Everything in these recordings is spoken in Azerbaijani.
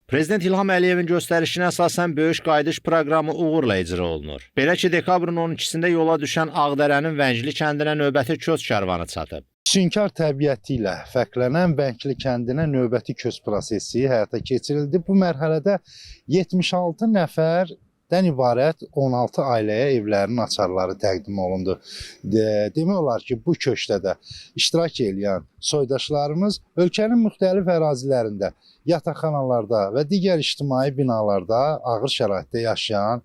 Prezident İlham Əliyevin göstərişinə əsasən böyük qayıdış proqramı uğurla icra olunur. Belə ki, dekabrın 12-sində yola düşən Ağdərənin Vəngli kəndinə növbəti köç karvanı çatıb. Füsunkar təbiəti ilə fərqlənən Vəngli kəndinə növbəti köç prosesi həyata keçirildi. Bu mərhələdə 76 nəfərdən ibarət 16 ailəyə evlərinin açarları təqdim olundu. Demək olar ki, bu köçdə də iştirak edən soydaşlarımız ölkənin müxtəlif ərazilərində, yataqxanalarda və digər ictimai binalarda ağır şəraitdə yaşayan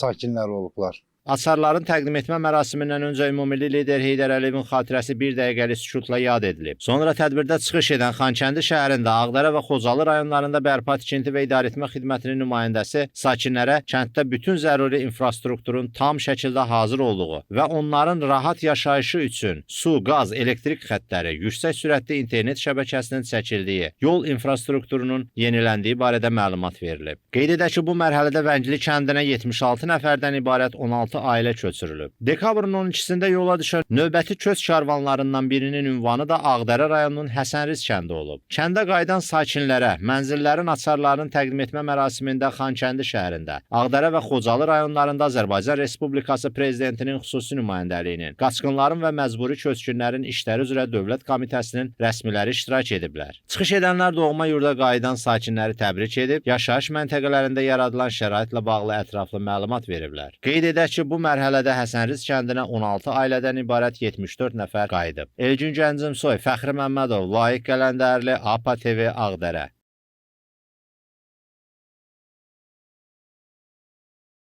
sakinlər olublar. Açarların təqdim etmə mərasimindən öncə ümummilli lider Heydər Əliyevin xatirəsi bir dəqiqəlik sükutla yad edilib. Sonra tədbirdə çıxış edən Xankəndi şəhərində, Ağdərə və Xocalı rayonlarında bərpa, tikinti və idarəetmə xidmətinin nümayəndəsi sakinlərə kənddə bütün zəruri infrastrukturun tam şəkildə hazır olduğu və onların rahat yaşayışı üçün su, qaz, elektrik xəttləri, yüksək sürətli internet şəbəkəsinin çəkildiyi, yol infrastrukturunun yeniləndiyi barədə məlumat verilib. Qeyd edək ki, bu mərhələdə Vəngli kəndinə 76 nəfərdən ibarət 16 ailə köçürülüb. Dekabrın 12-sində yola düşən növbəti köç karvanlarından birinin ünvanı da Ağdərə rayonunun Həsənriz kəndi olub. Kəndə qayıdan sakinlərə mənzillərin açarlarını təqdim etmə mərasimində Xankəndi şəhərində, Ağdərə və Xocalı rayonlarında Azərbaycan Respublikası Prezidentinin xüsusi nümayəndəliyinin, qaçqınların və məcburi köçkünlərin işləri üzrə Dövlət Komitəsinin rəsmiləri iştirak ediblər. Çıxış edənlər doğma yurda qayıdan sakinləri təbrik edib, yaşayış məntəqələrində yaradılan şəraitlə bağlı ətraflı məlumat veriblər. Qeyd edək ki, bu mərhələdə Həsənriz kəndinə 16 ailədən ibarət 74 nəfər qayıdıb. Elgün Gəncimsoy, Fəxri Məmmədov, Layiq Qələndərli, APA TV, Ağdərə.